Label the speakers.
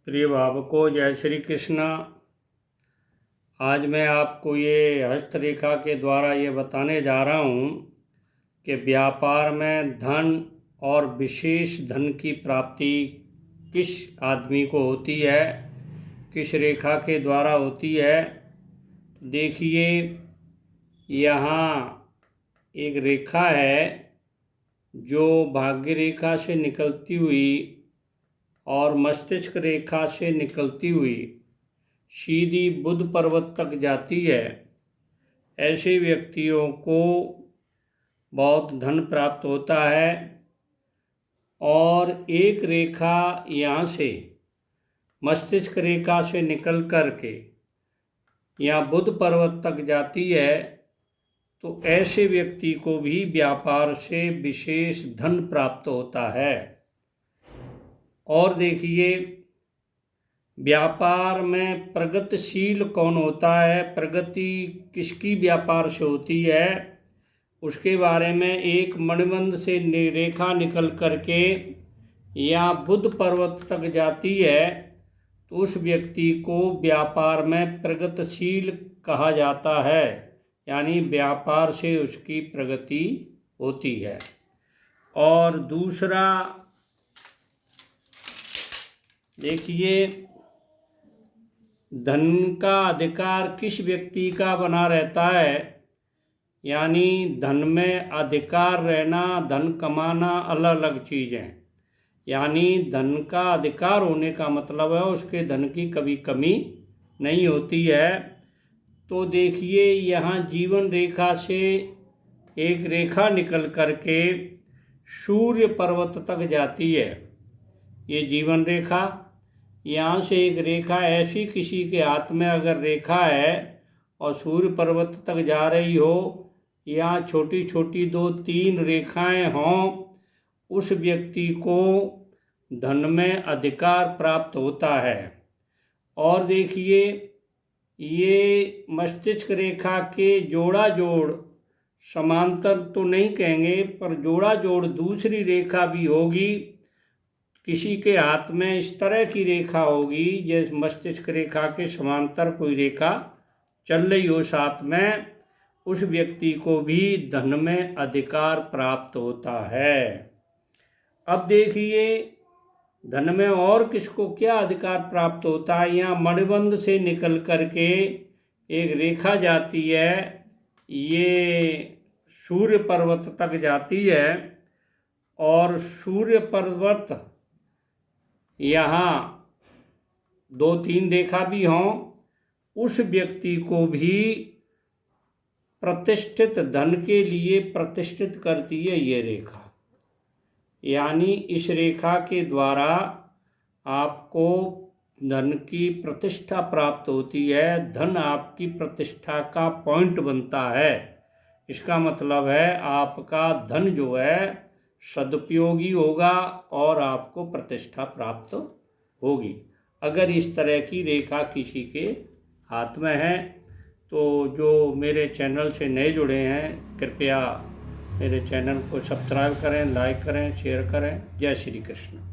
Speaker 1: प्रिय भावकों, जय श्री कृष्ण। आज मैं आपको ये हस्तरेखा के द्वारा ये बताने जा रहा हूँ कि व्यापार में धन और विशेष धन की प्राप्ति किस आदमी को होती है, किस रेखा के द्वारा होती है। देखिए, यहाँ एक रेखा है जो भाग्य रेखा से निकलती हुई और मस्तिष्क रेखा से निकलती हुई सीधी बुध पर्वत तक जाती है। ऐसे व्यक्तियों को बहुत धन प्राप्त होता है। और एक रेखा यहाँ से मस्तिष्क रेखा से निकल कर के यहाँ बुध पर्वत तक जाती है, तो ऐसे व्यक्ति को भी व्यापार से विशेष धन प्राप्त होता है। और देखिए, व्यापार में प्रगतिशील कौन होता है, प्रगति किसकी व्यापार से होती है, उसके बारे में एक मणिबंध से रेखा निकल करके या बुध पर्वत तक जाती है, तो उस व्यक्ति को व्यापार में प्रगतिशील कहा जाता है, यानी व्यापार से उसकी प्रगति होती है। और दूसरा देखिए, धन का अधिकार किस व्यक्ति का बना रहता है, यानी धन में अधिकार रहना, धन कमाना अलग अलग चीज़ है। यानी धन का अधिकार होने का मतलब है उसके धन की कभी कमी नहीं होती है। तो देखिए, यहाँ जीवन रेखा से एक रेखा निकल करके सूर्य पर्वत तक जाती है। ये जीवन रेखा, यहाँ से एक रेखा ऐसी किसी के हाथ में अगर रेखा है और सूर्य पर्वत तक जा रही हो, यहाँ छोटी छोटी 2-3 रेखाएं हों, उस व्यक्ति को धन में अधिकार प्राप्त होता है। और देखिए, ये मस्तिष्क रेखा के जोड़ा जोड़, समांतर तो नहीं कहेंगे पर जोड़ा जोड़ दूसरी रेखा भी होगी। किसी के हाथ में इस तरह की रेखा होगी जैसे मस्तिष्क रेखा के समांतर कोई रेखा चल रही हो साथ में, उस व्यक्ति को भी धन में अधिकार प्राप्त होता है। अब देखिए, धन में और किसको क्या अधिकार प्राप्त होता है। यहाँ मणिबंध से निकल करके एक रेखा जाती है, ये सूर्य पर्वत तक जाती है। और सूर्य पर्वत यहाँ 2-3 रेखा भी हों, उस व्यक्ति को भी प्रतिष्ठित धन के लिए प्रतिष्ठित करती है ये रेखा। यानी इस रेखा के द्वारा आपको धन की प्रतिष्ठा प्राप्त होती है, धन आपकी प्रतिष्ठा का पॉइंट बनता है। इसका मतलब है आपका धन जो है सदुपयोगी होगा और आपको प्रतिष्ठा प्राप्त होगी। अगर इस तरह की रेखा किसी के हाथ में है, तो जो मेरे चैनल से नए जुड़े हैं, कृपया मेरे चैनल को सब्सक्राइब करें, लाइक करें, शेयर करें। जय श्री कृष्ण।